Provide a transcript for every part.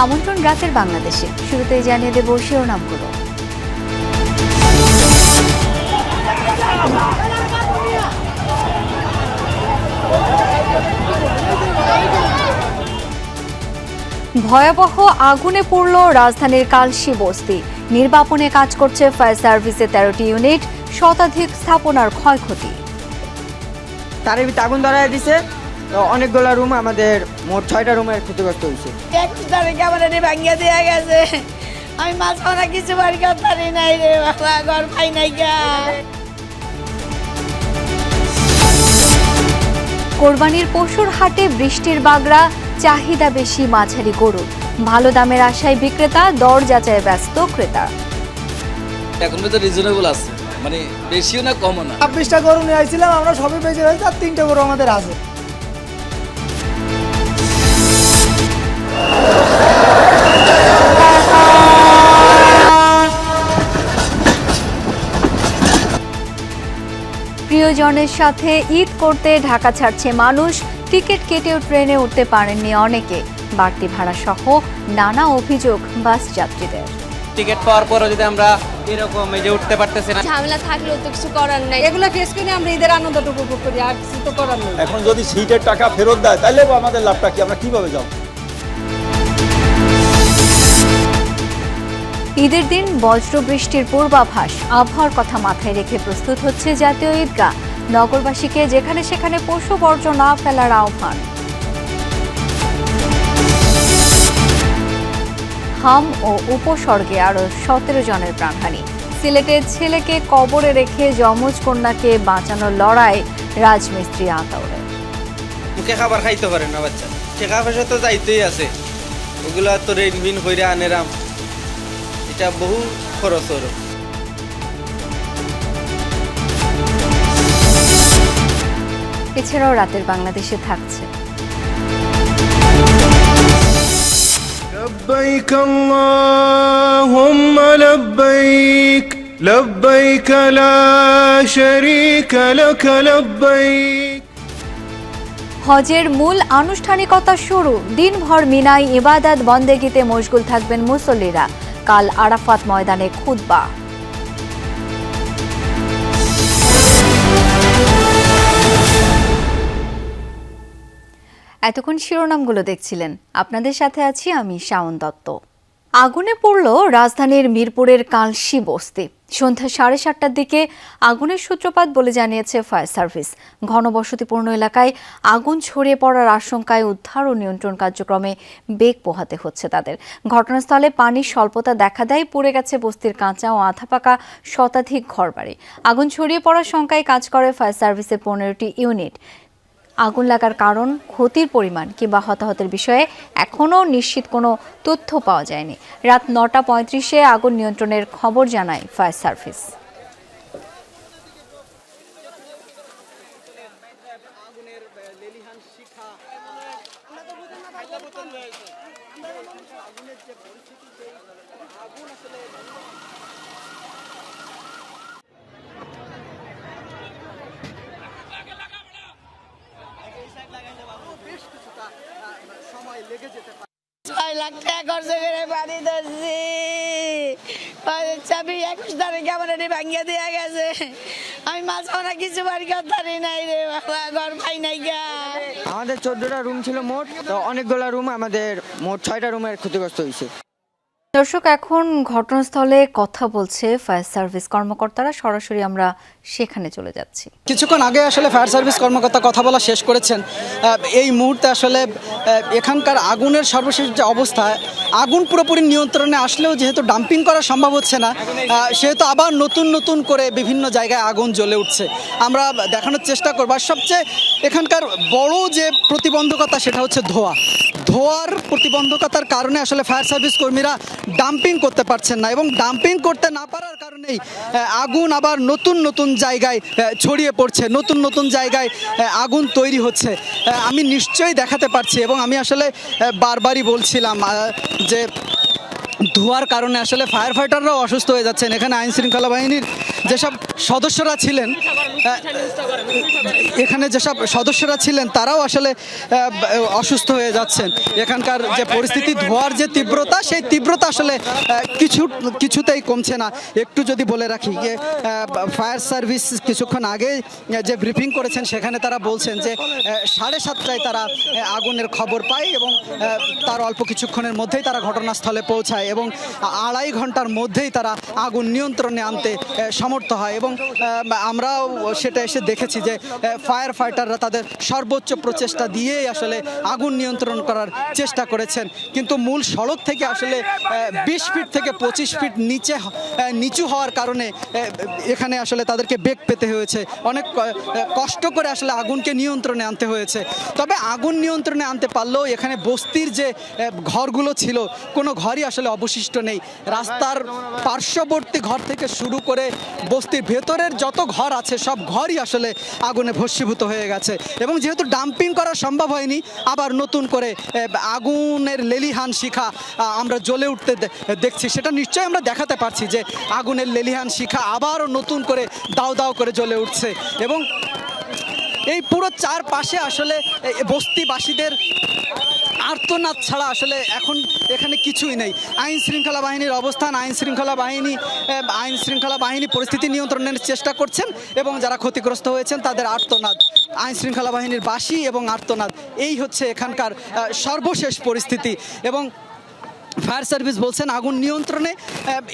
আমন্ত্রণ রাতের বাংলাদেশে। শুরুতেই জানিয়ে দেব শিরোনামগুলো। ভয়াবহ আগুনে পুড়ল রাজধানীর কালশী বস্তি। নির্বাপনে কাজ করছে ফায়ার সার্ভিসের 13টি ইউনিট, শতাধিক স্থাপনার ক্ষয়ক্ষতি। তার ভিতরে আগুন ধরা দিছে, অনেকগুলো রুম, আমাদের মোট 6টা রুমের ক্ষতিগ্রস্ত হয়েছে। 21 তারিখে আমার ভাঙ্গিয়ে দেওয়া গেছে। আমি মাছ খাওয়া কিছু বাড়ি করতে নাই রে বাবা, ঘর পাই নাই গা। কোরবানির পশুর হাটে বৃষ্টির বাগড়া, চাহিদা বেশি মাঝারি গরুর। ভালো দামের আশায় বিক্রেতা, দর যাচাইয়ে ব্যস্ত ক্রেতা। এখন তো রিজনেবল আছে, মানে বেশিও না কমও না। 26টা গরু নিয়ে আইছিলাম আমরা, সবই বেঁচে হয়েছে, আর 3টে গরু আমাদের আছে। প্রিয়জনের সাথে ঈদ করতে ঢাকা ছাড়ছে মানুষ। টিকিট কেটেও ট্রেনে উঠতে পারেননি অনেকে। বাড়তি ভাড়া সহ নানা অভিযোগ বাস যাত্রীদের। টিকিট পাওয়ার পরও যদি আমরা এরকম এই যে উঠতে পারতেছি না, ঝামেলা থাকলেও তো কিছু করার নাই। এগুলো ফেস করে আমরা ঈদের আনন্দটুকু উপভোগ করি, আর কিছু তো করার নেই। এখন যদি সিটের টাকা ফেরত দেয় তাহলে আমাদের লাভটা কি, আমরা কিভাবে যাব? ঈদের দিন বজ্র বৃষ্টির পূর্বাভাস। আবহাওয়ার কথা মাথায় রেখে প্রস্তুত হচ্ছে জাতীয় ঈদগাহ। নগরবাসীকে যেখানে সেখানে পশু বর্জ্য না ফেলার আহ্বান। হাম ও উপসর্গে আরো 17 জনের প্রাণহানি। সিলেটের ছেলেকে কবরে রেখে যমজ কন্যাকে বাঁচানোর লড়াই রাজমিস্ত্রি আতাউরের। মুখে খাবার খাইতে পারে না বাচ্চা, টাকা পয়সা তো যাইতেই আছে, ওগুলো তো রেনবিন কইরে আনেরাম, এটা বহু খরচ ওর। এছাড়াও রাতের বাংলাদেশে থাকছে لبيك اللهم لبيك لبيك لا شريك لك لبيك। হজের মূল আনুষ্ঠানিকতা শুরু। দিনভর মিনায় ইবাদত বন্দেগিতে মশগুল থাকবেন মুসল্লিরা। কাল আরাফাত ময়দানে খুতবা। এতক্ষণ শিরোনামগুলো দেখছিলেন, আপনাদের সাথে আছি আমি শাওন দত্ত। আগুনে পড়ল রাজধানীর মিরপুরের কালশী বস্তি। সন্ধ্যা 7:30টার দিকে আগুনের সূত্রপাত বলে জানিয়েছে ফায়ার সার্ভিস। ঘনবসতিপূর্ণ এলাকায় আগুন ছড়িয়ে পড়ার আশঙ্কায় উদ্ধার ও নিয়ন্ত্রণ কার্যক্রমে বেগ পোহাতে হচ্ছে তাদের। ঘটনাস্থলে পানির স্বল্পতা দেখা দেয়, পুড়ে গেছে বস্তির কাঁচা ও আধা পাকা শতাধিক ঘরবাড়ি। আগুন ছড়িয়ে পড়ার শঙ্কায় কাজ করে ফায়ার সার্ভিসের 15টি ইউনিট। আগুন লাগার কারণ, ক্ষতির পরিমাণ কিংবা হতাহতের বিষয়ে এখনও নিশ্চিত কোনো তথ্য পাওয়া যায়নি। রাত 9:35-এ আগুন নিয়ন্ত্রণের খবর জানায় ফায়ার সার্ভিস। লাখ টাকা খরচ করে বাড়ি ধরছি। 21 তারিখে আমার ভাঙ্গিয়ে দেওয়া গেছে। আমি মাছ খাওয়া কিছু বাড়ি করতে নাই রে বাবা, ঘর পাই নাই গা। আমাদের 14টা রুম ছিল মোট, তো অনেকগুলো রুম, আমাদের মোট 6টা রুমের ক্ষতিগ্রস্ত হয়েছে। দর্শক, এখন ঘটনাস্থলে কথা বলছে ফায়ার সার্ভিস কর্মকর্তারা। সরাসরি আমরা সেখানে চলে যাচ্ছি। কিছুক্ষণ আগে আসলে ফায়ার সার্ভিস কর্মকর্তা কথা বলা শেষ করেছেন। এই মুহূর্তে আসলে এখানকার আগুনের সর্বশেষ যে অবস্থা, আগুন পুরোপুরি নিয়ন্ত্রণে আসলেও যেহেতু ডাম্পিং করা সম্ভব হচ্ছে না, সেহেতু আবার নতুন নতুন করে বিভিন্ন জায়গায় আগুন জ্বলে উঠছে। আমরা দেখানোর চেষ্টা করব। আর সবচেয়ে এখানকার বড় যে প্রতিবন্ধকতা সেটা হচ্ছে ধোঁয়ার প্রতিবন্ধকতার কারণে আসলে ফায়ার সার্ভিস কর্মীরা ডাম্পিং করতে পারছেন না, এবং ডাম্পিং করতে না পারার কারণেই আগুন আবার নতুন নতুন জায়গায় ছড়িয়ে পড়ছে, নতুন নতুন জায়গায় আগুন তৈরি হচ্ছে। আমি নিশ্চয়ই দেখাতে পারছি, এবং আমি আসলে বারবারই বলছিলাম যে ধোঁয়ার কারণে আসলে ফায়ার ফাইটাররাও অসুস্থ হয়ে যাচ্ছেন। এখানে আইন শৃঙ্খলা বাহিনীর যেসব সদস্যরা ছিলেন, এখানে যেসব সদস্যরা ছিলেন তারাও আসলে অসুস্থ হয়ে যাচ্ছেন। এখানকার যে পরিস্থিতি, ধোঁয়ার যে তীব্রতা, সেই তীব্রতা আসলে কিছুতেই কমছে না। একটু যদি বলে রাখি যে ফায়ার সার্ভিস কিছুক্ষণ আগে যে ব্রিফিং করেছেন সেখানে তারা বলছেন যে 7:30টায় তারা আগুনের খবর পায় এবং তার অল্প কিছুক্ষণের মধ্যেই তারা ঘটনাস্থলে পৌঁছায় এবং 2.5 ঘন্টার মধ্যেই তারা আগুন নিয়ন্ত্রণে আনতে সমর্থ হয়। এবং আমরাও সেটা এসে দেখেছি যে ফায়ার ফাইটাররা তাদের সর্বোচ্চ প্রচেষ্টা দিয়েই আসলে আগুন নিয়ন্ত্রণ করার চেষ্টা করেছেন, কিন্তু মূল সড়ক থেকে আসলে 20 ফিট থেকে 25 ফিট নিচু হওয়ার কারণে এখানে আসলে তাদেরকে বেগ পেতে হয়েছে, অনেক কষ্ট করে আসলে আগুনকে নিয়ন্ত্রণে আনতে হয়েছে। তবে আগুন নিয়ন্ত্রণে আনতে পারলেও এখানে বস্তির যে ঘরগুলো ছিল কোনো ঘরই আসলে অবশিষ্ট নেই। রাস্তার পার্শ্ববর্তী ঘর থেকে শুরু করে বস্তির ভেতরের যত ঘর আছে সব ঘরই আসলে আগুনে ভস্মীভূত হয়ে গেছে। এবং যেহেতু ডাম্পিং করা সম্ভব হয়নি, আবার নতুন করে আগুনের লেলিহান শিখা আমরা জ্বলে উঠতে দেখছি। সেটা নিশ্চয়ই আমরা দেখাতে পারছি যে আগুনের লেলিহান শিখা আবারও নতুন করে দাও দাও করে জ্বলে উঠছে। এবং এই পুরো চারপাশে আসলে বস্তিবাসীদের আর্তনাদ ছাড়া আসলে এখন এখানে কিছুই নেই। আইন শৃঙ্খলা বাহিনীর অবস্থান, আইন শৃঙ্খলা বাহিনী পরিস্থিতি নিয়ন্ত্রণের চেষ্টা করছেন এবং যারা ক্ষতিগ্রস্ত হয়েছেন তাদের আর্তনাদ, আইন শৃঙ্খলা বাহিনীর বাঁশি এবং আর্তনাদ, এই হচ্ছে এখানকার সর্বশেষ পরিস্থিতি। এবং ফায়ার সার্ভিস বলছেন আগুন নিয়ন্ত্রণে,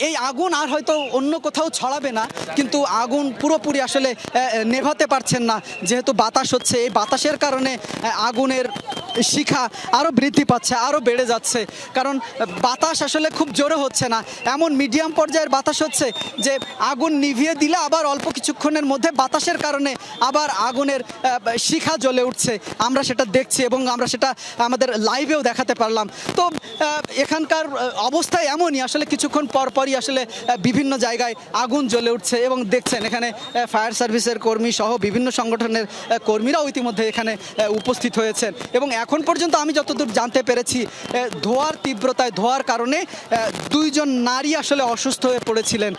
এই আগুন আর হয়তো অন্য কোথাও ছড়াবে না, কিন্তু আগুন পুরোপুরি আসলে নেভাতে পারছেন না যেহেতু বাতাস হচ্ছে। এই বাতাসের কারণে আগুনের শিখা আরও বৃদ্ধি পাচ্ছে, আরও বেড়ে যাচ্ছে, কারণ বাতাস আসলে খুব জোরে হচ্ছে না, এমন মিডিয়াম পর্যায়ের বাতাস হচ্ছে যে আগুন নিভিয়ে দিলে আবার অল্প কিছুক্ষণের মধ্যে বাতাসের কারণে আবার আগুনের শিখা জ্বলে উঠছে। আমরা সেটা দেখছি এবং আমরা সেটা আমাদের লাইভেও দেখাতে পারলাম। তো এখানকার অবস্থা এমনই, আসলে কিছুক্ষণ পরপরই আসলে বিভিন্ন জায়গায় আগুন জ্বলে উঠছে এবং দেখছেন এখানে ফায়ার সার্ভিসের কর্মী সহ বিভিন্ন সংগঠনের কর্মীরাও ইতিমধ্যে এখানে উপস্থিত হয়েছেন। এবং এখন পর্যন্ত আমি যতদূর জানতে পেরেছি ধোঁয়ার তীব্রতায়, ধোঁয়ার কারণে 2 জন নারী আসলে অসুস্থ হয়ে পড়েছিলেন।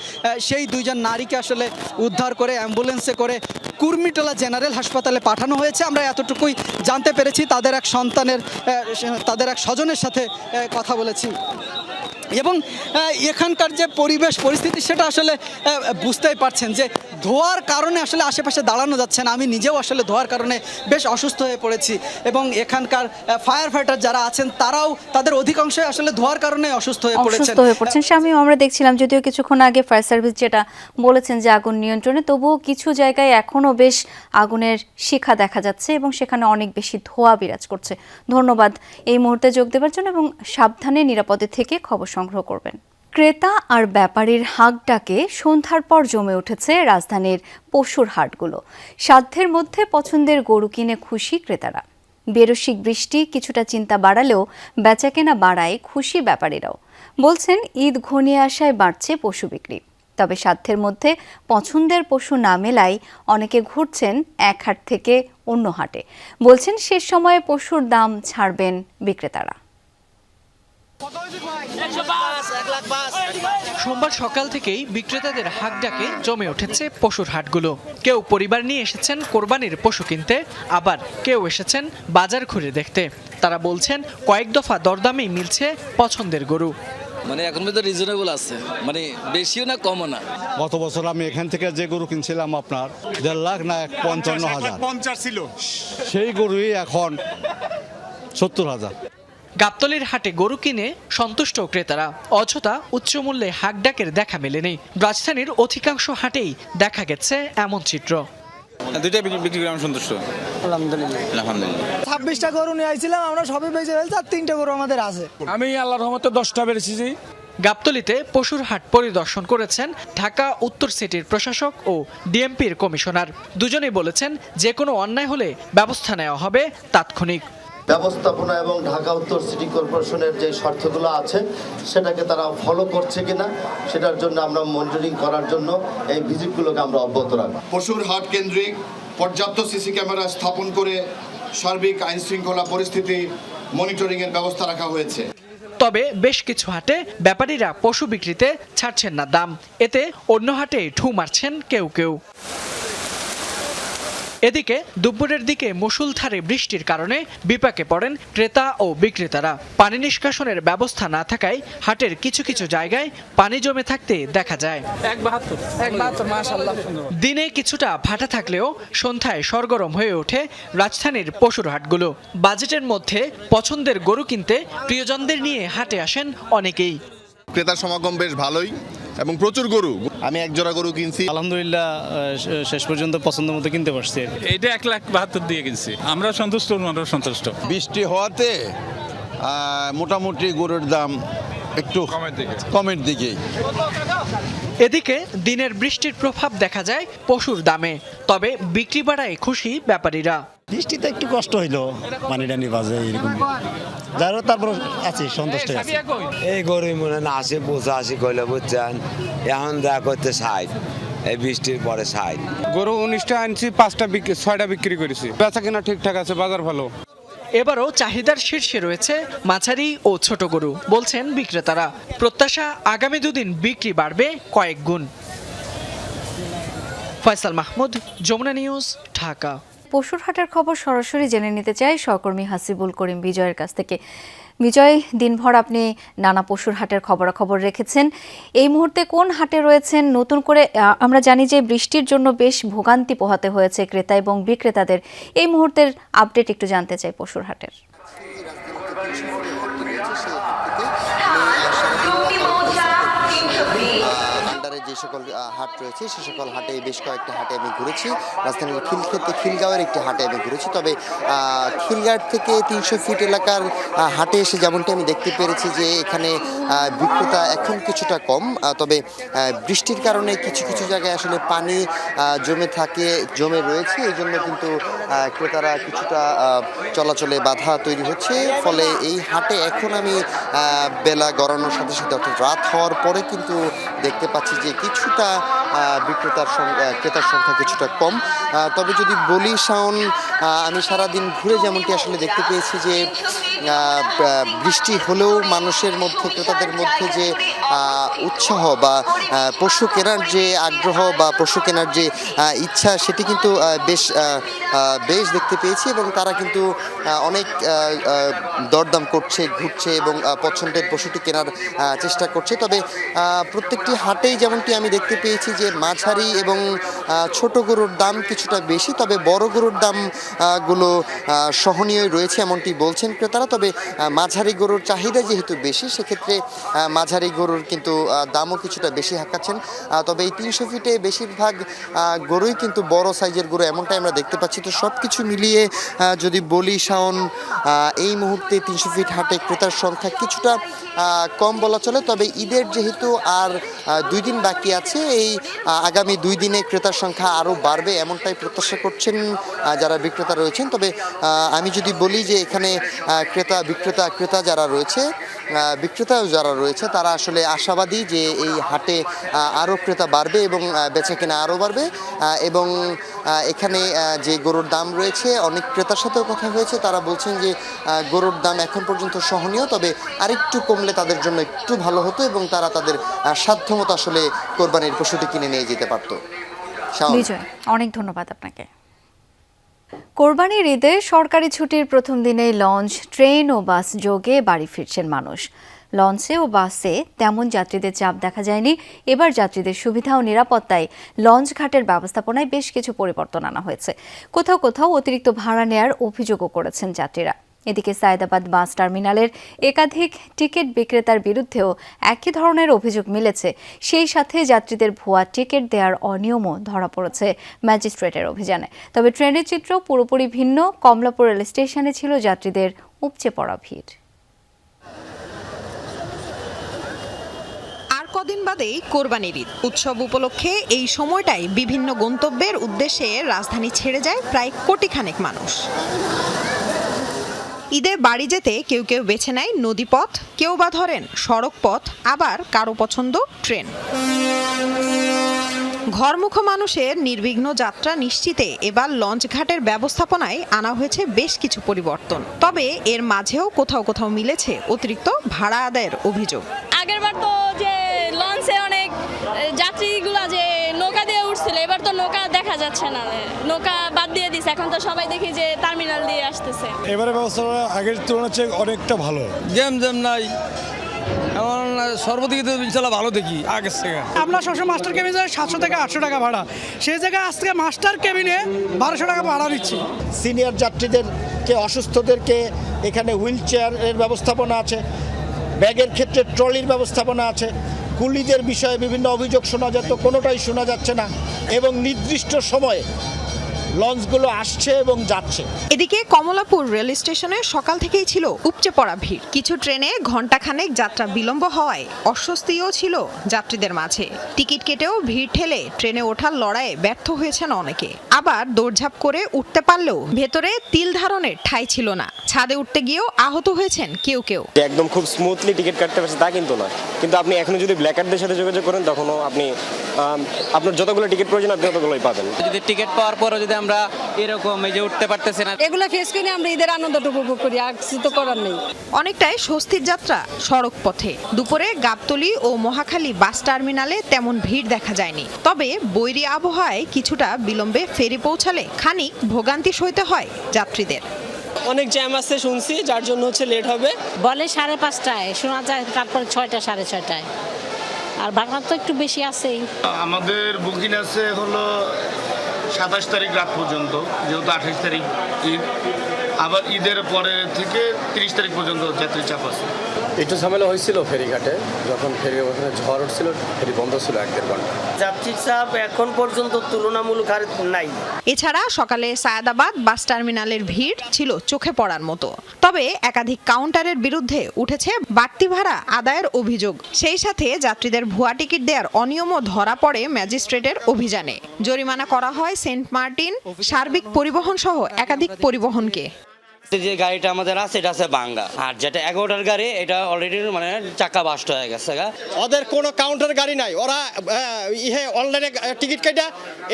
সেই 2 জন নারীকে আসলে উদ্ধার করে অ্যাম্বুলেন্সে করে কুর্মিটোলা জেনারেল হাসপাতালে পাঠানো হয়েছে। আমরা এতটুকুই জানতে পেরেছি। তাদের এক স্বজনের সাথে কথা বলেছি এবং এখানকার যে পরিবেশ পরিস্থিতি সেটা আসলে বুঝতেই পারছেন যে ধোঁয়ার কারণে আসলে আশেপাশে দাঁড়ানো যাচ্ছে না। আমি নিজেও আসলে ধোঁয়ার কারণে বেশ অসুস্থ হয়ে পড়েছি এবং এখানকার ফায়ার ফাইটার যারা আছেন তারাও তাদের অধিকাংশই আসলে ধোঁয়ার কারণে অসুস্থ হয়ে পড়েছেন। স্বামীও আমরা দেখছিলাম, যদিও কিছুক্ষণ আগে ফায়ার সার্ভিস যেটা বলেছেন যে আগুন নিয়ন্ত্রণে, তবুও কিছু জায়গায় এখনও বেশ আগুনের শিখা দেখা যাচ্ছে এবং সেখানে অনেক বেশি ধোঁয়া বিরাজ করছে। ধন্যবাদ এই মুহূর্তে যোগ দেওয়ার জন্য এবং সাবধানে নিরাপদে থেকে খবর সংগ্রহ করবেন। ক্রেতা আর ব্যাপারীর হাঁক ডাকে সন্ধ্যার পর জমে উঠেছে রাজধানীর পশুর হাটগুলো। সাধ্যের মধ্যে পছন্দের গরু কিনে খুশি ক্রেতারা। বেরসিক বৃষ্টি কিছুটা চিন্তা বাড়ালেও বেচাকেনা বাড়ায় খুশি ব্যাপারীরাও। বলছেন ঈদ ঘনিয়ে আসায় বাড়ছে পশু বিক্রি। তবে সাধ্যের মধ্যে পছন্দের পশু না মেলায় অনেকে ঘুরছেন এক হাট থেকে অন্য হাটে। বলছেন শেষ সময়ে পশুর দাম ছাড়বেন বিক্রেতারা। সোমবার সকাল থেকেই বিক্রেতাদের হাঁক ডাকে জমে উঠেছে পশুর হাটগুলো। কেউ পরিবার নিয়ে এসেছেন কোরবানির পশু কিনতে, আবার কেউ এসেছেন বাজার ঘুরে দেখতে। তারা বলছেন কয়েক দফা দরদামেই মিলছে পছন্দের গরু। মানে এখন তো রিজনেবল আছে, মানে বেশিও না কমও না। গত বছর আমি এখান থেকে যে গরু কিনছিলাম আপনার 1.5 লাখ না 55,000 ছিল, সেই গরুই এখন 70,000। গাবতলীর হাটে গরু কিনে সন্তুষ্ট ক্রেতারা। অযথা উচ্চ মূল্যে হাঁক ডাকের দেখা মেলেনি। রাজধানীর অধিকাংশ হাটেই দেখা গেছে এমন চিত্র। দুইটাই বিক্রি করে আমি সন্তুষ্ট, আলহামদুলিল্লাহ। 26টা গরু নিয়ে আইছিলাম, আমরা সবই বেঁচে ফেলছি, আর 3টে গরু আমাদের আছে। আমি আল্লাহর রহমতে 10টা বেরেছি। গাবতলীতে পশুর হাট পরিদর্শন করেছেন ঢাকা উত্তর সিটির প্রশাসক ও ডিএমপির কমিশনার। দুজনেই বলেছেন যে কোনো অন্যায় হলে ব্যবস্থা নেওয়া হবে তাৎক্ষণিক। ব্যবস্থাপনা এবং ঢাকা উত্তর সিটি কর্পোরেশনের যে শর্তগুলো আছে সেটাকে তারা ফলো করছে কিনা সেটার জন্য আমরা মনিটরিং করার জন্য এই ভিজিটগুলোকে আমরা অব্যাহত রাখব। পশুর হাট কেন্দ্রিক পর্যাপ্ত সিসি ক্যামেরা স্থাপন করে সার্বিক আইন শৃঙ্খলা পরিস্থিতি মনিটরিংয়ের ব্যবস্থা রাখা হয়েছে। তবে বেশ কিছু হাটে ব্যাপারীরা পশু বিক্রিতে ছাড়ছেন না দাম। এতে অন্য হাটে ঠু মারছেন কেউ কেউ। এদিকে দুপুরের দিকে মুষলধারে বৃষ্টির কারণে বিপাকে পড়েন ক্রেতা ও বিক্রেতারা। পানি নিষ্কাশনের ব্যবস্থা না থাকায় হাটের কিছু কিছু জায়গায় পানি জমে থাকতে দেখা যায়। দিনে কিছুটা ভাটা থাকলেও সন্ধ্যায় সরগরম হয়ে ওঠে রাজধানীর পশুর হাটগুলো। বাজেটের মধ্যে পছন্দের গরু কিনতে প্রিয়জনদের নিয়ে হাটে আসেন অনেকেই। ক্রেতার সমাগম বেশ ভালোই এবং প্রচুর গরু। আমি এক জোড়া গরু কিনছি, আলহামদুলিল্লাহ শেষ পর্যন্ত পছন্দ মতো কিনতে পারছি। এটা 1,72,000 দিয়ে কিনছি। আমরা সন্তুষ্ট, ওনারা সন্তুষ্ট। বৃষ্টি হওয়াতে মোটামুটি গরুর দাম একটু কমের দিকে। এদিকে দিনের বৃষ্টির প্রভাব দেখা যায় পশুর দামে, তবে বিক্রি বাড়ায় খুশি ব্যাপারীরা। বৃষ্টিতে একটু কষ্ট হইলো, পানি টানি বাজে এরকম, যার তারপর আছি সন্তুষ্ট আছি। এই গরুই মনে না আসে বোঝা আসি কইলে বুঝছেন, এখন যা করতে সাইড এই বৃষ্টির পরে সাইড। গরু 19টা আনছি, 6টা বিক্রি করেছি। বেচা কিনা ঠিকঠাক আছে, বাজার ভালো। এবারও চাহিদার শীর্ষে রয়েছে মাঝারি ও ছোট গরু, বলছেন বিক্রেতারা। প্রত্যাশা আগামী দুদিন বিক্রি বাড়বে কয়েক গুণ। ফয়সাল মাহমুদ, যমুনা নিউজ, ঢাকা। পশুর হাটের খবর সরাসরি জেনে নিতে চাই সহকর্মী হাসিবুল করিম বিজয়ের কাছ থেকে। বিজয়, দিনভর আপনি নানা পশুর হাটের খবরাখবর রেখেছেন। এই মুহূর্তে কোন হাটে রয়েছেন? নতুন করে আমরা জানি যে বৃষ্টির জন্য বেশ ভোগান্তি পোহাতে হয়েছে ক্রেতা এবং বিক্রেতাদের। এই মুহূর্তের আপডেট একটু জানতে চাই পশুর হাটের। যে সকল হাট রয়েছে সে সকল হাটে বেশ কয়েকটা হাটে আমি ঘুরেছি। রাজধানীর খিলগাঁওয়ের একটি হাটে আমি ঘুরেছি। তবে খিলগাঁও থেকে 300 ফিট এলাকার হাটে এসে যেমনটি আমি দেখতে পেরেছি যে এখানে বিক্রেতা এখন কিছুটা কম, তবে বৃষ্টির কারণে কিছু কিছু জায়গায় আসলে পানি জমে রয়েছে। এই জন্য কিন্তু ক্রেতারা কিছুটা চলাচলে বাধা তৈরি হচ্ছে। ফলে এই হাটে এখন আমি বেলা গড়ানোর সাথে সাথে অর্থাৎ রাত হওয়ার পরে কিন্তু দেখতে পাচ্ছি যে কিছুটা ক্রেতার সংখ্যা কিছুটা কম। তবে যদি বলি শাওন, আমি সারাদিন ঘুরে যেমনটি আসলে দেখতে পেয়েছি যে বৃষ্টি হলেও মানুষের মধ্যে, ক্রেতাদের মধ্যে যে উৎসাহ বা পশু কেনার যে আগ্রহ বা পশু কেনার যে ইচ্ছা, সেটি কিন্তু বেশ দেখতে পেয়েছি এবং তারা কিন্তু অনেক দরদাম করছে, ঘুরছে এবং পছন্দের পশুটি কেনার চেষ্টা করছে। তবে প্রত্যেকটি হাটেই যেমনটি আমি দেখতে পেয়েছি যে মাঝারি এবং ছোট গরুর দাম কিছুটা বেশি, তবে বড় গরুর দাম গুলো সহনীয় রয়েছে এমনটি বলছেন ক্রেতারা। তবে মাঝারি গরুর চাহিদা যেহেতু বেশি, সেক্ষেত্রে মাঝারি গরুর কিন্তু দামও কিছুটা বেশি হাঁকাচ্ছেন। তবে এই 300 ফিটে বেশিরভাগ গরুই কিন্তু বড় সাইজের গরু, এমনটাই আমরা দেখতে পাচ্ছি। তো সব কিছু মিলিয়ে যদি বলি শাওন, এই মুহূর্তে 300 ফিট হাটে ক্রেতার সংখ্যা কিছুটা কম বলা চলে। তবে ঈদের যেহেতু আর 2 দিন বাকি আছে, এই আগামী 2 দিনে ক্রেতার সংখ্যা আরও বাড়বে এমনটাই প্রত্যাশা করছেন যারা বিক্রেতা রয়েছেন। তবে আমি যদি বলি যে এখানে ক্রেতা যারা রয়েছে তারা আসলে আশাবাদী যে এই হাটে আরও ক্রেতা বাড়বে এবং বেচাকেনা আরও বাড়বে। এবং এখানে যে গরুর দাম রয়েছে, অনেক ক্রেতার সাথেও কথা হয়েছে, তারা বলছেন যে গরুর দাম এখন পর্যন্ত সহনীয়, তবে আরেকটু কমলে তাদের জন্য একটু ভালো হতো এবং তারা তাদের সাধ্যমতো আসলে কোরবানির পশুটি কিনে নিয়ে যেতে পারত। বিজয়, অনেক ধন্যবাদ আপনাকে। কোরবানির ঈদে সরকারি ছুটির প্রথম দিনেই লঞ্চ, ট্রেন ও বাস যোগে বাড়ি ফিরছেন মানুষ। লঞ্চে ও বাসে তেমন যাত্রীদের চাপ দেখা যায়নি। এবার যাত্রীদের সুবিধা ও নিরাপত্তায় লঞ্চ ঘাটের ব্যবস্থাপনায় বেশ কিছু পরিবর্তন আনা হয়েছে। কোথাও কোথাও অতিরিক্ত ভাড়া নেয়ার অভিযোগও করেছেন যাত্রীরা। এদিকে সায়েদাবাদ বাস টার্মিনালের একাধিক টিকিট বিক্রেতার বিরুদ্ধেও একই ধরনের অভিযোগ মিলেছে। সেই সাথে যাত্রীদের ভুয়া টিকিট দেওয়ার অনিয়মও ধরা পড়েছে ম্যাজিস্ট্রেটের অভিযানে। তবে ট্রেনের চিত্র পুরোপুরি ভিন্ন। কমলাপুর রেল স্টেশনে ছিল যাত্রীদের উপচে পড়া ভিড়। কদিন বাদেই কোরবানির ঈদ উৎসব উপলক্ষে এই সময়টায় বিভিন্ন গন্তব্যের উদ্দেশ্যে রাজধানী ছেড়ে যায় প্রায় কোটিখানেক মানুষ। ঈদে বাড়ি যেতে কেউ কেউ বেছে নেয় নদীপথ, কেউ বা ধরেন সড়ক পথ, আবার কারো পছন্দ ট্রেন। ঘরমুখো মানুষের নির্বিঘ্ন যাত্রা নিশ্চিতে এবার লঞ্চ ঘাটের ব্যবস্থাপনায় আনা হয়েছে বেশ কিছু পরিবর্তন। তবে এর মাঝেও কোথাও কোথাও মিলেছে অতিরিক্ত ভাড়া আদায়ের অভিযোগ। আগেরবার তো যে লঞ্চে অনেক যাত্রীগুলা যে নৌকা দিয়ে উঠছিল, এবার তো নৌকা দেখা যাচ্ছে না, নৌকা বাদ দিয়ে দিছে, এখন তো সবাই দেখি যে টার্মিনাল দিয়ে আসতেছে। এবারে ব্যবস্থা আগের তুলনায় অনেকটা ভালো। জ্যাম নাই, এমন সর্বদিকে তো ইনশাল্লাহ ভালো দেখি আগের থেকে। আমরা সবসময় মাস্টার কেবিনে যাই 700 থেকে 800 টাকা ভাড়া, সেই জায়গায় আজকে মাস্টার কেবিনে 1200 টাকা ভাড়া নিচ্ছি। সিনিয়র যাত্রীদেরকে, অসুস্থদেরকে এখানে হুইল চেয়ারের ব্যবস্থাপনা আছে, ব্যাগের ক্ষেত্রে ট্রলির ব্যবস্থাপনা আছে। কুলিদের বিষয়ে বিভিন্ন অভিযোগ শোনা যেত, কোনোটাই শোনা যাচ্ছে না, এবং নির্দিষ্ট সময়ে লঞ্চগুলো আসছে এবং যাচ্ছে। এদিকে কমলাপুর রেল স্টেশনে সকাল থেকেই ছিল উপচে পড়া ভিড়। কিছু ট্রেনে ঘণ্টাখানেক যাত্রা বিলম্ব হওয়ায় অস্বস্তিও ছিল যাত্রীদের মাঝে। টিকিট কেটেও ভিড় ঠেলে ট্রেনে ওঠার লড়াইয়ে ব্যর্থ হয়েছেন অনেকে। আবার দৌড়ঝাঁপ করে উঠতে পারলেও ভেতরে তিল ধারণের ঠাঁই ছিল না। ছাদে উঠতে গিয়েও আহত হয়েছেন কেউ কেউ। একদম খুব স্মুথলি টিকিট কাটতে পারছে তা কিন্তু নয়, কিন্তু আপনি এখনো যদি ব্ল্যাকারদের সাথে যোগাযোগ করেন তখনও আপনি আপনার যতগুলো টিকিট প্রয়োজন আপনি ততগুলোই পাবেন। যদি টিকিট পাওয়ার পরও যদি আমরা এরকম এই যে উঠতে পারতেছি না, এগুলো ফেস করে আমরা ঈদের আনন্দটা উপভোগ করি, আর কিছু তো করার নেই। অনেকটাই স্বস্তির যাত্রা সড়ক পথে। দুপুরে গাবতলী ও মহাখালী বাস টার্মিনালে তেমন ভিড় দেখা যায়নি, তবে বৈরী আবহাওয়ায় কিছুটা বিলম্বে ফেরি পৌঁছালে খানিক ভোগান্তি সইতে হয় যাত্রীদের। অনেক জ্যাম আছে শুনছি, যার জন্য হচ্ছে লেট হবে। বলে 5:30টায়, শোনা যায় তারপর 6টা 6:30টায়, আর ভাড়া তো একটু বেশি আছেই। আমাদের বুকিং আছে হলো 27 তারিখ রাত পর্যন্ত, যেহেতু 28 তারিখ ঈদ, আবার ঈদের পরে থেকে 30 তারিখ পর্যন্ত যাত্রী চাপ আছে। একটু ঝামেলা হয়েছিল ফেরিঘাটে, যখন ফেরি ওখানে ঝড় উঠছিল, ফেরি বন্ধ ছিল 1-1.5 ঘন্টা। যাত্রীর চাপ এখন পর্যন্ত তুলনামূলক হারে নাই। এছাড়া সকালে সায়েদাবাদ বাস টার্মিনালের ভিড় ছিল চোখে পড়ার মতো। তবে একাধিক কাউন্টারের বিরুদ্ধে উঠেছে বাড়তি ভাড়া আদায়ের অভিযোগ। সেই সাথে যাত্রীদের ভুয়া টিকিট দেওয়ার অনিয়মও ধরা পড়ে ম্যাজিস্ট্রেটের অভিযানে। জরিমানা করা হয় সেন্ট মার্টিন, সার্বিক পরিবহন সহ একাধিক পরিবহনকে। যে গাড়িটা আমাদের আছে এটা আছে ভাঙ্গা, আর যেটা 11টার গাড়ি এটা অলরেডি মানে চাকা বাস্ট হয়ে গেছে। ওদের কোনো কাউন্টার গাড়ি নাই, ওরা অনলাইনে টিকিট কাটা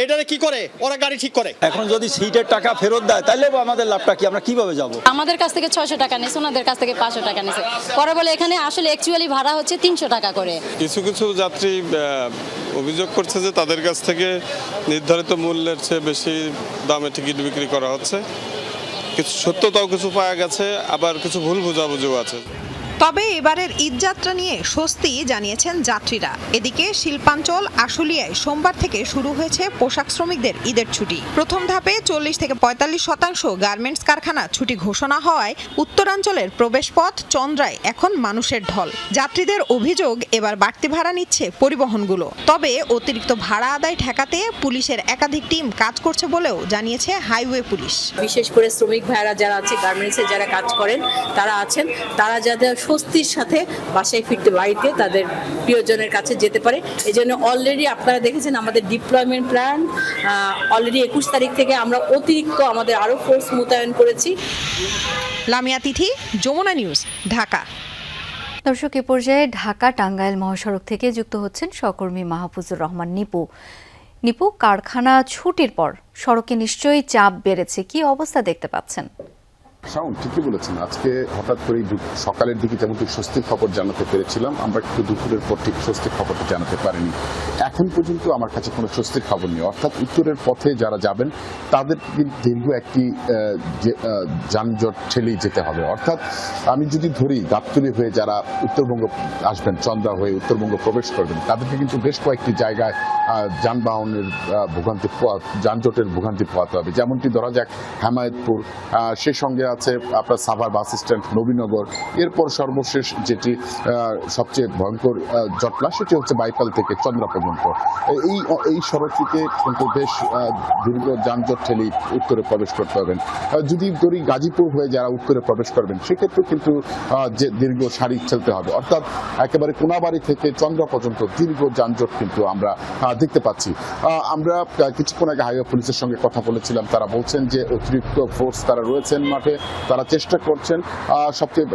এটারে কি করে, ওরা গাড়ি ঠিক করে। এখন যদি সিটের টাকা ফেরত দেয় তাহলে আমাদের লাভটা কি, আমরা কিভাবে যাব? আমাদের কাছ থেকে 600 টাকা নিয়েছে, ওনাদের কাছ থেকে 500 টাকা নিয়েছে। পরে বলে এখানে আসলে অ্যাকচুয়ালি ভাড়া হচ্ছে 300 টাকা করে। কিছু কিছু যাত্রী অভিযোগ করছে যে তাদের কাছ থেকে নির্ধারিত মূল্যের চেয়ে বেশি দামে টিকিট বিক্রি করা হচ্ছে। কিছু সত্যতাও কিছু পাওয়া গেছে, আবার কিছু ভুল বোঝাবুঝিও আছে। তবে এবারের ঈদযাত্রা নিয়ে স্বস্তি জানিয়েছেন যাত্রীরা। এদিকে শিল্পাঞ্চল আশুলিয়ায় সোমবার থেকে শুরু হয়েছে পোশাক শ্রমিকদের ঈদের ছুটি। প্রথম ধাপে 40 থেকে 45% গার্মেন্টস কারখানা ছুটি ঘোষণা হওয়ায় উত্তরাঞ্চলের প্রবেশপথ চন্দ্রায় এখন মানুষের ঢল। যাত্রীদের অভিযোগ এবার বাড়তি ভাড়া নিচ্ছে পরিবহনগুলো। তবে অতিরিক্ত ভাড়া আদায় ঠেকাতে পুলিশের একাধিক টিম কাজ করছে বলেও জানিয়েছে হাইওয়ে পুলিশ। বিশেষ করে শ্রমিক ভাইরা যারা আছে, গার্মেন্টসে যারা কাজ করেন তারা আছেন, তারা যাদের স্বস্তির সাথে বাসায় ফিরতে, বাড়িতে তাদের প্রিয়জনের কাছে যেতে পারে। এই জন্য অলরেডি আপনারা দেখেছেন আমাদের ডিপ্লয়মেন্ট প্ল্যান অলরেডি 21 তারিখ থেকে আমরা অতিরিক্ত আমাদের আরও ফোর্স মোতায়েন করেছি। লামিয়া তিথি, যমুনা নিউজ, ঢাকা। দর্শক, এ পর্যায়ে ঢাকা টাঙ্গাইল মহাসড়ক থেকে যুক্ত হচ্ছেন সহকর্মী মাহফুজুর রহমান নিপু। নিপু, কারখানা ছুটির পর সড়কে নিশ্চয়ই চাপ বেড়েছে, কি অবস্থা দেখতে পাচ্ছেন? শাওন ঠিকই বলেছেন, আজকে হঠাৎ করে সকালের দিকে যেমন স্বস্তির খবর জানাতে পেরেছিলাম, আমরা একটু দুপুরের পর ঠিক স্বস্তির খবরটা জানাতে পারিনি। এখন পর্যন্ত আমার কাছে কোনো স্বস্তির খবর নেই। অর্থাৎ উত্তরের পথে যারা যাবেন তাদের দীর্ঘ একটি যানজট ঠেলেই যেতে হবে। অর্থাৎ আমি যদি ধরি গাবতলী হয়ে যারা উত্তরবঙ্গ আসবেন, চন্দ্রা হয়ে উত্তরবঙ্গ প্রবেশ করবেন, তাদেরকে কিন্তু বেশ কয়েকটি জায়গায় যানবাহনের ভোগান্তি, যানজটের ভোগান্তি পোহাতে হবে। যেমনটি ধরা যাক হেমায়েতপুর, সে সঙ্গে আছে আপনার সাভার বাস স্ট্যান্ড, নবীনগর, এরপর সর্বশেষ যেটি সবচেয়ে ভয়ঙ্কর জটলা সেটি হচ্ছে বাইপাল থেকে চন্দ্রা পর্যন্ত। এই সড়কটিতে কিন্তু বেশ দীর্ঘ যানজট ঠেলেই উত্তরে প্রবেশ করতে হবেন। যদি ধরি গাজীপুর হয়ে যারা উত্তরে প্রবেশ করবেন সেক্ষেত্রে কিন্তু যে দীর্ঘ সারি ঠেলতে হবে। অর্থাৎ একেবারে কোনাবাড়ি থেকে চন্দ্রা পর্যন্ত দীর্ঘ যানজট কিন্তু আমরা দেখতে পাচ্ছি। আমরা কিছুক্ষণ আগে হাইওয়ে পুলিশের সঙ্গে কথা বলেছিলাম, তারা বলছেন যে অতিরিক্ত ফোর্স তারা রয়েছেন মাঠে, তারা চেষ্টা করছেন। সবচেয়ে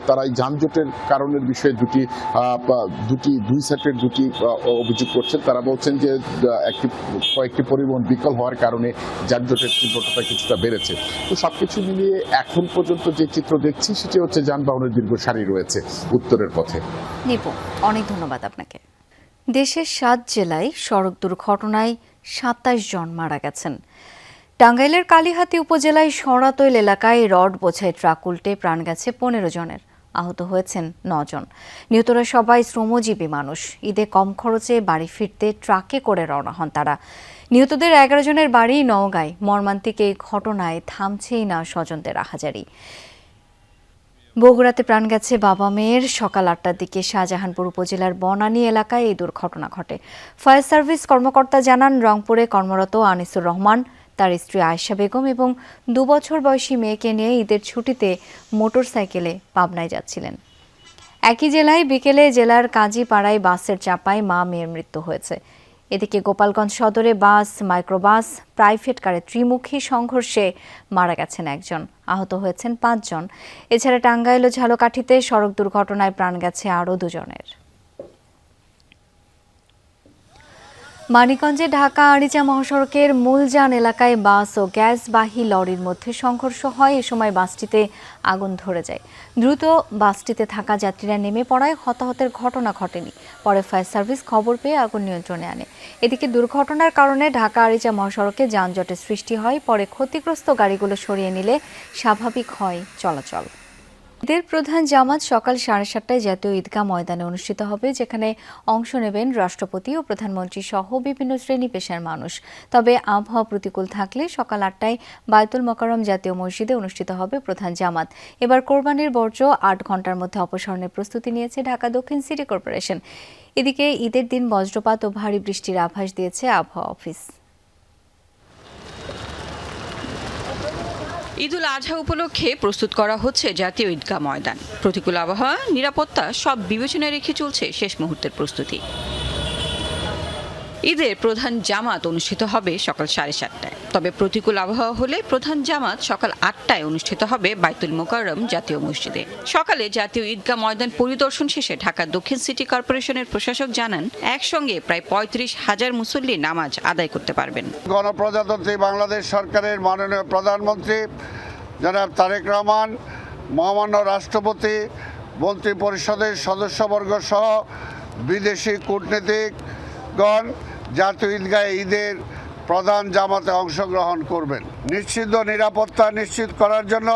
তারা এই যানজটের কারণের বিষয়ে দুই সেটের দুটি অভিযোগ করছেন। তারা বলছেন যে কয়েকটি পরিবহন বিকল হওয়ার কারণে যানজটের তীব্রতা কিছুটা বেড়েছে। তো সবকিছু মিলিয়ে এখন পর্যন্ত যে চিত্র দেখছি সেটি হচ্ছে যানবাহনের দীর্ঘ সারি রয়েছে উত্তরের পথে। নিপু, অনেক ধন্যবাদ আপনাকে। দেশের 7 জেলায় সড়ক দুর্ঘটনায় 27 জন মারা গেছেন। টাঙ্গাইলের কালিহাতী উপজেলায় সরাতৈল এলাকায় রড বোঝাই ট্রাক উল্টে প্রাণ গেছে 15 জনের, আহত হয়েছেন 9 জন। নিহতরা সবাই শ্রমজীবী মানুষ। ঈদে কম খরচে বাড়ি ফিরতে ট্রাকে করে রওনা হন তারা। নিহতদের 11 জনের বাড়ি নওগাঁয়। মর্মান্তিক এই ঘটনায় থামছেই না স্বজনদের আহাজারি। বগুড়াতে প্রাণ গেছে বাবা মেয়ের। সকাল 8টার দিকে শাহজাহানপুর উপজেলার বনানী এলাকায় এই দুর্ঘটনা ঘটে। ফায়ার সার্ভিস কর্মকর্তা জানান, রংপুরে কর্মরত আনিসুর রহমান, তার স্ত্রী আয়েশা বেগম এবং 2 বছর বয়সী মেয়েকে নিয়ে ঈদের ছুটিতে মোটরসাইকেলে পাবনায় যাচ্ছিলেন। একই জেলায় বিকেলে জেলার কাজীপাড়ায় বাসের চাপায় মা মেয়ের মৃত্যু হয়েছে। এদিকে গোপালগঞ্জ সদরে বাস, মাইক্রোবাস, প্রাইভেট কারে ত্রিমুখী সংঘর্ষে মারা গেছেন 1 জন, আহত হয়েছেন 5 জন। এছাড়া টাঙ্গাইল ও ঝালকাঠিতে সড়ক দুর্ঘটনায় প্রাণ গেছে আরও 2 জনের। মানিকগঞ্জে ঢাকা আরিচা মহাসড়কের মূলযান এলাকায় বাস ও গ্যাসবাহী লরির মধ্যে সংঘর্ষ হয়। এ সময় বাসটিতে আগুন ধরে যায়। দ্রুত বাসটিতে থাকা যাত্রীরা নেমে পড়ায় হতাহতের ঘটনা ঘটেনি। পরে ফায়ার সার্ভিস খবর পেয়ে আগুন নিয়ন্ত্রণে আনে। এদিকে দুর্ঘটনার কারণে ঢাকা আরিচা মহাসড়কে যানজটের সৃষ্টি হয়। পরে ক্ষতিগ্রস্ত গাড়িগুলো সরিয়ে নিলে স্বাভাবিক হয় চলাচল। ঈদের প্রধান জামাত সকাল 7:30টায় জাতীয় ঈদগাহ ময়দানে অনুষ্ঠিত হবে, যেখানে অংশ নেবেন রাষ্ট্রপতি ও প্রধানমন্ত্রী সহ বিভিন্ন শ্রেণী পেশার মানুষ। তবে আবহাওয়া প্রতিকূল থাকলে সকাল 8টায় বায়তুল মোকাররম জাতীয় মসজিদে অনুষ্ঠিত হবে প্রধান জামাত। এবার কোরবানির বর্জ্য 8 ঘন্টার মধ্যে অপসারণের প্রস্তুতি নিয়েছে ঢাকা দক্ষিণ সিটি কর্পোরেশন। এদিকে ঈদের দিন বজ্রপাত ও ভারী বৃষ্টির আভাস দিয়েছে আবহাওয়া অফিস। ঈদুল আজহা উপলক্ষে প্রস্তুত করা হচ্ছে জাতীয় ঈদগাহ ময়দান। প্রতিকূল আবহাওয়া, নিরাপত্তা সব বিবেচনায় রেখে চলছে শেষ মুহূর্তের প্রস্তুতি। ঈদের প্রধান জামাত অনুষ্ঠিত হবে সকাল 7:30টায়। তবে প্রতিকূল আবহাওয়া হলে প্রধান জামাত সকাল 8টায় অনুষ্ঠিত হবে বায়তুল মোকাররম জাতীয় মসজিদে। সকালে জাতীয় ঈদগাহ ময়দান পরিদর্শন শেষে ঢাকা দক্ষিণ সিটি কর্পোরেশনের প্রশাসক জানান, একসঙ্গে প্রায় 35,000 মুসল্লি নামাজ আদায় করতে পারবেন। গণপ্রজাতন্ত্রী বাংলাদেশ সরকারের মাননীয় প্রধানমন্ত্রী জনাব তারেক রহমান, মহামান্য রাষ্ট্রপতি, মন্ত্রী পরিষদের সদস্যবর্গ সহ বিদেশি কূটনীতিকগণ জাতীয় ঈদগাহে ঈদের প্রধান জামাতে অংশগ্রহণ করবেন। নিশ্চিত নিরাপত্তা নিশ্চিত করার জন্য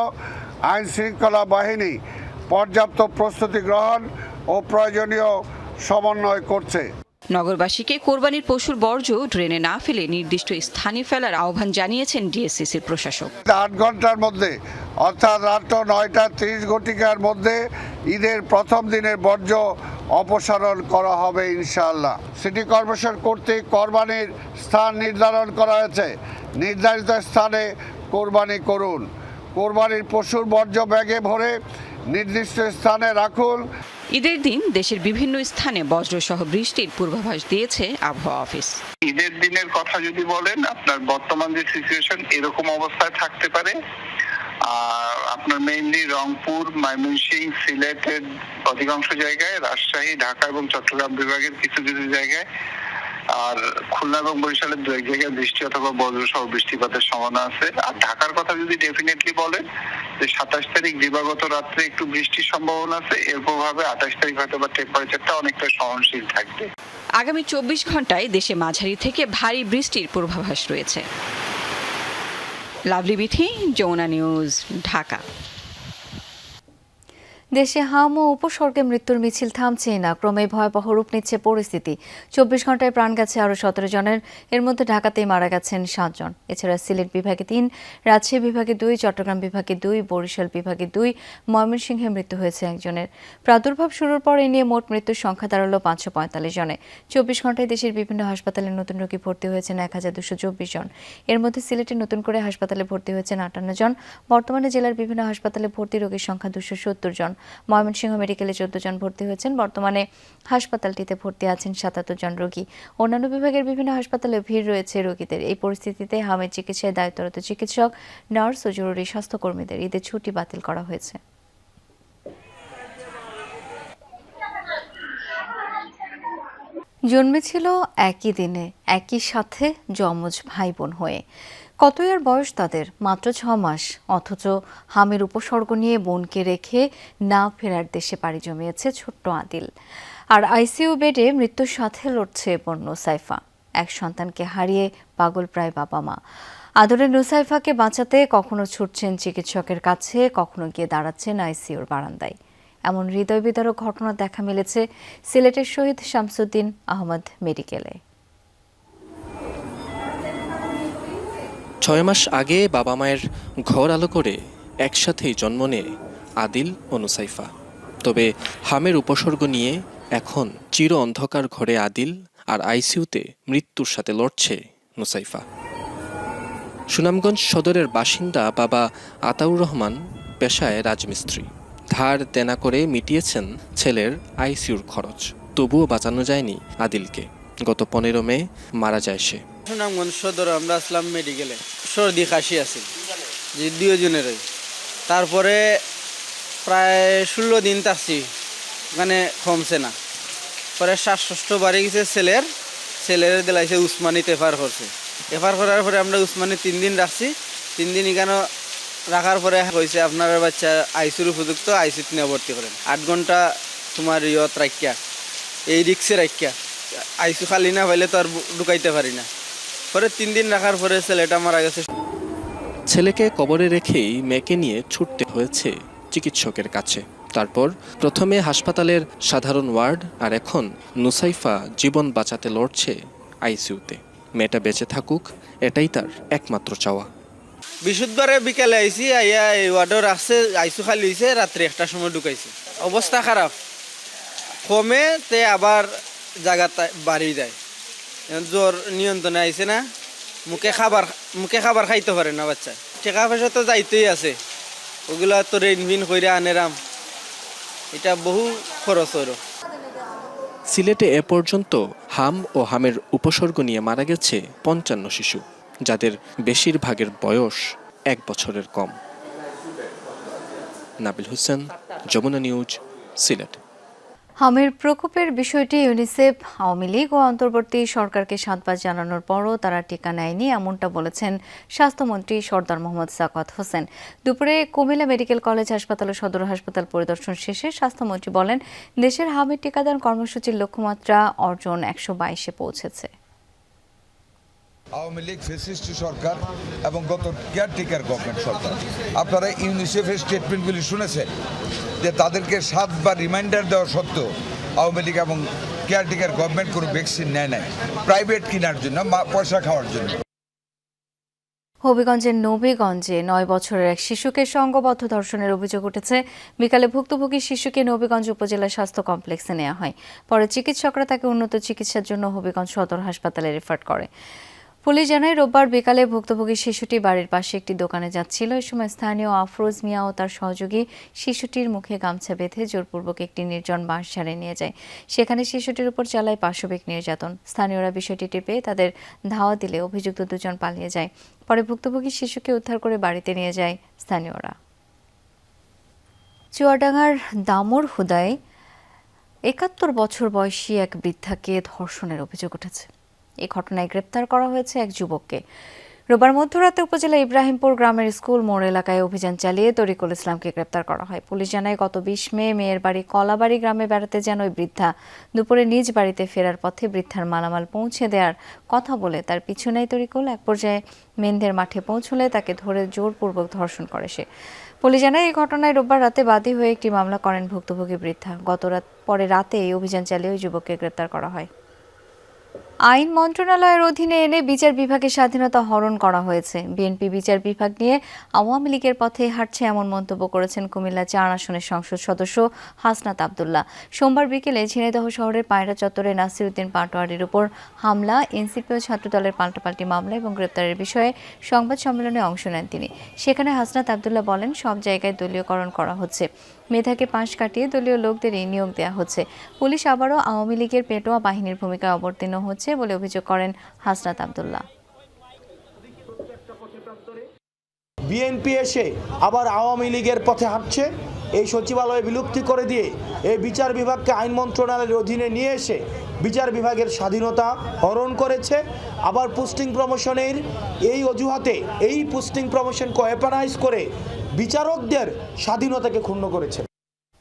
আইন শৃঙ্খলা বাহিনী পর্যাপ্ত প্রস্তুতি গ্রহণ ও প্রয়োজনীয় সমন্বয় করছে। নগরবাসীকে কোরবানির পশুর বর্জ্য ড্রেনে না ফেলে নির্দিষ্ট স্থানে ফেলার আহ্বান জানিয়েছেন ডিএসসিসির প্রশাসক। 8 ঘন্টার মধ্যে অর্থাৎ রাত 9:30 মধ্যে ঈদের প্রথম দিনের বর্জ্য অপসারণ করা হবে ইনশাআল্লাহ। সিটি কর্পোরেশন কর্তৃক কোরবানির স্থান নির্ধারণ করা হয়েছে। নির্ধারিত স্থানে কোরবানি করুন। কোরবানির পশুর বর্জ্য ব্যাগে ভরে নির্দিষ্ট স্থানে রাখুন। ঈদের দিন দেশের বিভিন্ন স্থানে বজ্রসহ বৃষ্টির পূর্বাভাস দিয়েছে আবহাওয়া অফিস। ঈদের দিনের কথা যদি বলেন, আপনার বর্তমান যে সিচুয়েশন এরকম অবস্থায় থাকতে পারে। আর আপনার মেইনলি রংপুর, ময়মনসিংহ, সিলেটের অধিকাংশ জায়গায়, রাজশাহী, ঢাকা এবং চট্টগ্রাম বিভাগের কিছু কিছু জায়গায়, আর খুলনা এবং বরিশালের 2 জায়গায় বৃষ্টি অথবা বজ্রসহ বৃষ্টিপাতের সম্ভাবনা আছে। আর ঢাকার কথা যদি ডেফিনেটলি বলেন, যে 27 তারিখ দিবাগত রাত্রে একটু বৃষ্টির সম্ভাবনা আছে। এর প্রভাবে 28 তারিখ হয়তো বা টেম্পারেচারটা অনেকটা সহনশীল থাকবে। আগামী 24 ঘন্টায় দেশে মাঝারি থেকে ভারী বৃষ্টির পূর্বাভাস রয়েছে। লাভলি বিথি, যমুনা নিউজ, ঢাকা। দেশে হাম ও উপসর্গে মৃত্যুর মিছিল থামছেই না, ক্রমেই ভয়াবহ রূপ নিচ্ছে পরিস্থিতি। 24 ঘন্টায় প্রাণ গেছে আরও 17 জনের, এর মধ্যে ঢাকাতেই মারা গেছেন 7 জন। এছাড়া সিলেট বিভাগে 3, রাজশাহী বিভাগে 2, চট্টগ্রাম বিভাগে 2, বরিশাল বিভাগে 2, ময়মনসিংহে মৃত্যু হয়েছে 1 জনের। প্রাদুর্ভাব শুরুর পর এ নিয়ে মোট মৃত্যুর সংখ্যা দাঁড়ালো 545 জনে। 24 ঘন্টায় দেশের বিভিন্ন হাসপাতালে নতুন রোগী ভর্তি হয়েছেন 1224 জন। এর মধ্যে সিলেটে নতুন করে হাসপাতালে ভর্তি হয়েছেন 58 জন। বর্তমানে জেলার বিভিন্ন হাসপাতালে ভর্তি রোগীর সংখ্যা 270 জন। ময়মনসিংহ মেডিকেলে 14 জন ভর্তি হয়েছেন। বর্তমানে হাসপাতালটিতে ভর্তি আছেন 77 জন রোগী। অন্যান্য বিভাগের বিভিন্ন হাসপাতালে ভিড় রয়েছে রোগীদের। এই পরিস্থিতিতে হামের চিকিৎসায় দায়িত্বরত চিকিৎসক, নার্স ও জরুরি স্বাস্থ্যকর্মীদের ঈদের ছুটি বাতিল করা হয়েছে। জন্মেছিল একই দিনে, একই সাথে যমজ ভাই বোন হয়ে। কতই আর বয়স তাদের, মাত্র 6 মাস, অথচ হামের উপসর্গ নিয়ে বোনকে রেখে না ফেরার দেশে পাড়ি জমিয়েছে ছোট্ট আদিল। আর আইসিইউ বেডে মৃত্যুর সাথে লড়ছে বোন নুসাইফা। এক সন্তানকে হারিয়ে পাগল প্রায় বাবা মা। আদরে নুসাইফাকে বাঁচাতে কখনো ছুটছেন চিকিৎসকের কাছে, কখনো গিয়ে দাঁড়াচ্ছেন আইসিইউর বারান্দায়। এমন হৃদয় বিদারক ঘটনা দেখা মিলেছে সিলেটের শহীদ শামসুদ্দিন আহমদ মেডিকেলে। 6 মাস আগে বাবা মায়ের ঘর আলো করে একসাথেই জন্ম নেয় আদিল ও নুসাইফা। তবে হামের উপসর্গ নিয়ে এখন চির অন্ধকার ঘরে আদিল আর আইসিইউতে মৃত্যুর সাথে লড়ছে নুসাইফা। সুনামগঞ্জ সদরের বাসিন্দা বাবা আতাউর রহমান পেশায় রাজমিস্ত্রি। ধার দেনা করে মিটিয়েছেন ছেলের আইসিইউর খরচ, তবুও বাঁচানো যায়নি আদিলকে। গত 15 মে মারা যায় সে। সুনামগঞ্জ সদর আমরা আসলাম মেডিকেলে, সর্দি কাশি আছে যে 2 জনেরই। তারপরে প্রায় 16 দিন থাকছি, ওখানে কমছে না। পরে শ্বাসকষ্ট বাড়ি গেছে ছেলের দিলাইছে উসমানিতে এফার করছে। এফার করার পরে আমরা উসমানি 3 দিন রাখছি। 3 দিন এখানে রাখার পরে হয়েছে আপনার বাচ্চা আইসিইউর উপযুক্ত, আইসিইউতে নিয়ে ভর্তি করেন। 8 ঘন্টা তোমার ইয়ত রাখিয়া, এই রিক্সে রাখিয়া, আইসিইউ খালি না পাইলে তো আর ঢুকাইতে পারি না। পরে 3 দিন রাখার পরে ছেলেটা মারা গেছে। ছেলেকে কবরে রেখেই মেয়েকে নিয়ে ছুটতে হয়েছে চিকিৎসকের কাছে। তারপর প্রথমে হাসপাতালের সাধারণ ওয়ার্ড, আর এখন নুসাইফা জীবন বাঁচাতে লড়ছে আইসিইউতে। মেয়েটা বেঁচে থাকুক, এটাই তার একমাত্র চাওয়া। বৃহস্পতিবারে বিকালে আইসি, আইয়া এই ওয়ার্ডের আসছে, আইসিইউ খালি হয়েছে, রাত্রে 1টার সময় ঢুকাইছে। অবস্থা খারাপ, কমে তে আবার জায়গা বাড়ি যায়। জ্বর নিয়ন্ত্রণে আইছে না, মুখে খাবার খাইতে পারে না বাচ্চা। টাকা পয়সা তো যাইতেই আছে, ওগুলা তো রেনভিন করে আনেরাম, এটা বহু খরচ হলো। সিলেটে এ পর্যন্ত হাম ও হামের উপসর্গ নিয়ে মারা গেছে 55 শিশু, যাদের বেশিরভাগের বয়স 1 বছরের কম। নাবিল হোসেন, যমুনা নিউজ, সিলেট। হামের প্রকোপের বিষয়টি ইউনিসেফ, আওয়ামী লীগ ও অন্তর্বর্তী সরকারকে সাধুবাদ জানানোর পরও তারা টিকা নেয়নি, এমনটা বলেছেন স্বাস্থ্যমন্ত্রী সরদার মোহাম্মদ সাকাত হোসেন। দুপুরে কুমিল্লা মেডিকেল কলেজ হাসপাতাল ও সদর হাসপাতাল পরিদর্শন শেষে স্বাস্থ্যমন্ত্রী বলেন, দেশের হামের টিকাদান কর্মসূচির লক্ষ্যমাত্রা অর্জন 122-এ পৌঁছেছে। আওয়ামী লীগ ফ্যাসিস্ট সরকার এবং গত কেয়ারটেকার গভর্নমেন্ট সরকার, আপনারা ইউনিসেফের স্টেটমেন্টগুলি শুনেছেন যে তাদেরকে 7 বার রিমাইন্ডার দেওয়া সত্ত্বেও আওয়ামী লীগ এবং কেয়ারটেকার গভর্নমেন্ট কোনো ভ্যাকসিন নেয় নাই, প্রাইভেট কেনার জন্য, পয়সা খাওয়ার জন্য। হবিগঞ্জের নবীগঞ্জে 9 বছরের এক শিশুকে সংঘবদ্ধ ধর্ষণের অভিযোগ উঠেছে। বিকালে ভুক্তভোগী শিশুকে নবীগঞ্জ উপজেলা স্বাস্থ্য কমপ্লেক্সে নেওয়া হয়। পরে চিকিৎসকরা তাকে উন্নত চিকিৎসার জন্য হবিগঞ্জ সদর হাসপাতালে রেফার করে। পুলিশ জানায়, রোববার বিকালে ভুক্তভোগী শিশুটি বাড়ির পাশে একটি দোকানে যাচ্ছিল। এই সময় স্থানীয় আফরোজ মিয়া ও তার সহযোগী শিশুটির মুখে গামছা বেঁধে জোরপূর্বক একটি নির্জন বাঁশঝাড়ে নিয়ে যায়। সেখানে শিশুটির উপর চালায় পাশবিক নির্যাতন। স্থানীয়রা বিষয়টি টেপে তাদের ধাওয়া দিলে অভিযুক্ত 2 জন পালিয়ে যায়। পরে ভুক্তভোগী শিশুকে উদ্ধার করে বাড়িতে নিয়ে যায় স্থানীয়রা। চুয়াডাঙ্গার দামোর হুদায় 71 বছর বয়সী এক বৃদ্ধাকে ধর্ষণের অভিযোগ উঠেছে। এই ঘটনায় গ্রেপ্তার করা হয়েছে এক যুবককে। রোববার মধ্যরাতে উপজেলা ইব্রাহিমপুর গ্রামের স্কুল মোড় এলাকায় অভিযান চালিয়ে তরিকুল ইসলামকে গ্রেপ্তার করা হয়। পুলিশ জানায়, গত 20 মে মেয়ের বাড়ি কলাবাড়ি গ্রামে বেড়াতে যান ওই বৃদ্ধা। দুপুরে নিজ বাড়িতে ফেরার পথে বৃদ্ধার মালামাল পৌঁছে দেওয়ার কথা বলে তার পিছু নেয় তরিকুল। এক পর্যায়ে মেন্দের মাঠে পৌঁছলে তাকে ধরে জোরপূর্বক ধর্ষণ করে সে। পুলিশ জানায়, এই ঘটনায় রোববার রাতে বাদী হয়ে একটি মামলা করেন ভুক্তভোগী বৃদ্ধা। পরে রাতে এই অভিযান চালিয়ে ওই যুবককে গ্রেপ্তার করা হয়। আইন মন্ত্রণালয়ের অধীনে এনে বিচার বিভাগের স্বাধীনতা হরণ করা হয়েছে। বিএনপি বিচার বিভাগ নিয়ে আওয়ামী লীগের পথে হাঁটছে, এমন মন্তব্য করেছেন কুমিল্লা 4 আসনের সংসদ সদস্য হাসনাত আব্দুল্লাহ। সোমবার বিকেলে ঝিনাইদহ শহরের পায়রা চত্বরে নাসিরউদ্দিন পাটোয়ারির উপর হামলা, এনসিপি ও ছাত্রদলের পাল্টাপাল্টি মামলা এবং গ্রেপ্তারের বিষয়ে সংবাদ সম্মেলনে অংশ নেন তিনি। সেখানে হাসনাত আব্দুল্লাহ বলেন, সব জায়গায় দলীয়করণ করা হচ্ছে, মেধাকে পাশ কাটিয়ে দলীয় লোকদেরই নিয়োগ দেওয়া হচ্ছে। পুলিশ আবারও আওয়ামী লীগের পেটোয়া বাহিনীর ভূমিকায় অবতীর্ণ হচ্ছে বলে অভিযোগ করেন হাসনাত আব্দুল্লাহ। বিএনপি এসে আবার আওয়ামী লীগের পথে হাঁটছে, এই সচিবালয় বিলুপ্তি করে দিয়ে এই বিচার বিভাগকে আইন মন্ত্রণালয়ের অধীনে নিয়ে এসে বিচার বিভাগের স্বাধীনতা হরণ করেছে। আবার পোস্টিং প্রমোশনের এই অজুহাতে এই পোস্টিং প্রমোশনকে ওয়েপনাইজ করে বিচারকদের স্বাধীনতাকে ক্ষুণ্ণ করেছে।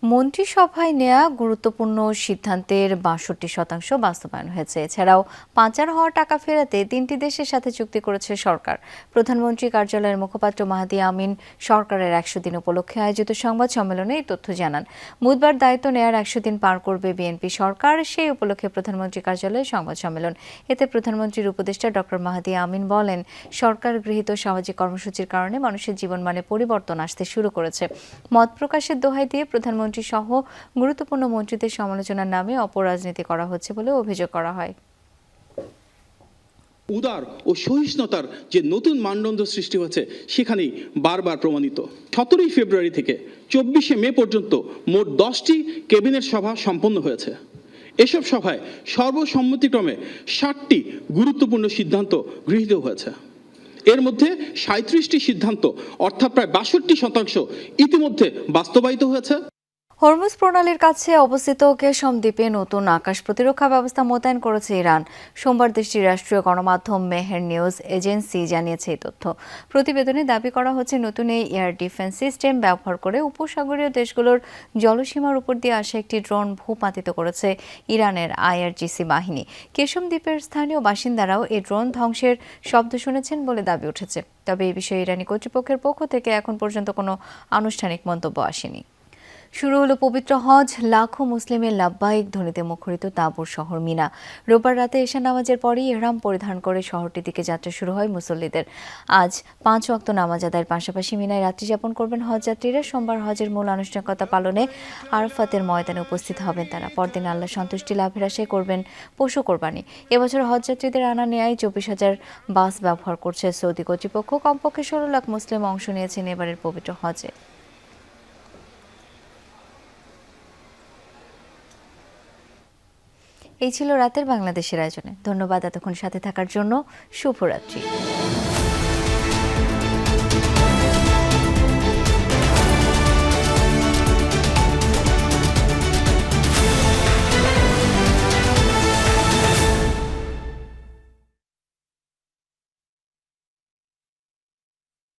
মন্ত্রিসভায় নেওয়া গুরুত্বপূর্ণ সিদ্ধান্তের ৬২% বাস্তবায়ন হয়েছে। এছাড়াও পাচার হওয়া টাকা ফেরাতে 3টি দেশের সাথে চুক্তি করেছে সরকার। প্রধানমন্ত্রী কার্যালয়ের মুখপাত্র মাহাদি আমিন সরকারের 100 দিন উপলক্ষে আয়োজিত সংবাদ সম্মেলনে এই তথ্য জানান। বুধবার দায়িত্ব নেয়ার 100 দিন পার করবে বিএনপি সরকার। সেই উপলক্ষে প্রধানমন্ত্রী কার্যালয়ে সংবাদ সম্মেলন। এতে প্রধানমন্ত্রীর উপদেষ্টা ডক্টর মাহাদি আমিন বলেন, সরকার গৃহীত সামাজিক কর্মসূচির কারণে মানুষের জীবনমানে পরিবর্তন আসতে শুরু করেছে। মত প্রকাশের দোহাই দিয়ে প্রধানমন্ত্রী সহ গুরুত্বপূর্ণ মন্ত্রীদের সমালোচনার নামে অপরাজনীতি করা হচ্ছে বলে অভিযোগ করা হয়। উদার ও সহিষ্ণুতার যে নতুন মানদণ্ড সৃষ্টি হয়েছে সেখানেই বারবার প্রমাণিত। 17 ফেব্রুয়ারি থেকে 24 মে পর্যন্ত মোট 10টি ক্যাবিনেট সভা সম্পন্ন হয়েছে। এসব সভায় সর্বসম্মতিক্রমে 60টি গুরুত্বপূর্ণ সিদ্ধান্ত গৃহীত হয়েছে। এর মধ্যে 37টি সিদ্ধান্ত অর্থাৎ প্রায় 62% ইতিমধ্যে বাস্তবায়িত হয়েছে। হরমুজ প্রণালীর কাছে অবস্থিত কেশম দ্বীপে নতুন আকাশ প্রতিরক্ষা ব্যবস্থা মোতায়েন করেছে ইরান। সোমবার দেশটির রাষ্ট্রীয় গণমাধ্যম মেহের নিউজ এজেন্সি জানিয়েছে এই তথ্য। প্রতিবেদনে দাবি করা হচ্ছে, নতুন এই এয়ার ডিফেন্স সিস্টেম ব্যবহার করে উপসাগরীয় দেশগুলোর জলসীমার উপর দিয়ে আসা একটি ড্রোন ভূপাতিত করেছে ইরানের আইআরজিসি বাহিনী। কেশম দ্বীপের স্থানীয় বাসিন্দারাও এই ড্রোন ধ্বংসের শব্দ শুনেছেন বলে দাবি উঠেছে। তবে এই বিষয়ে ইরানি কর্তৃপক্ষের পক্ষ থেকে এখন পর্যন্ত কোনো আনুষ্ঠানিক মন্তব্য আসেনি। শুরু হলো পবিত্র হজ। লাখো মুসলিমের লাব্বাইক ধ্বনিতে মুখরিত তাঁবুর শহর মিনা। রোববার রাতে এশা নামাজের পরই ইহরাম পরিধান করে শহরটির দিকে যাত্রা শুরু হয় মুসল্লিদের। আজ 5 ওয়াক্ত নামাজ আদায়ের পাশাপাশি মিনায় রাত্রি যাপন করবেন হজযাত্রীরা। সোমবার হজের মূল আনুষ্ঠানিকতা পালনে আরাফাতের ময়দানে উপস্থিত হবেন তারা। পরদিন আল্লাহ সন্তুষ্টি লাভের আশায় করবেন পশু কোরবানি। এবছর হজযাত্রীদের আনা নেয়ায় 24,000 বাস ব্যবহার করছে সৌদি কর্তৃপক্ষ। কমপক্ষে 16 লাখ মুসলিম অংশ নিয়েছেন এবারের পবিত্র হজে। এই ছিল রাতের বাংলাদেশের আয়োজনে। ধন্যবাদ এতক্ষণ সাথে থাকার জন্য। শুভরাত্রি।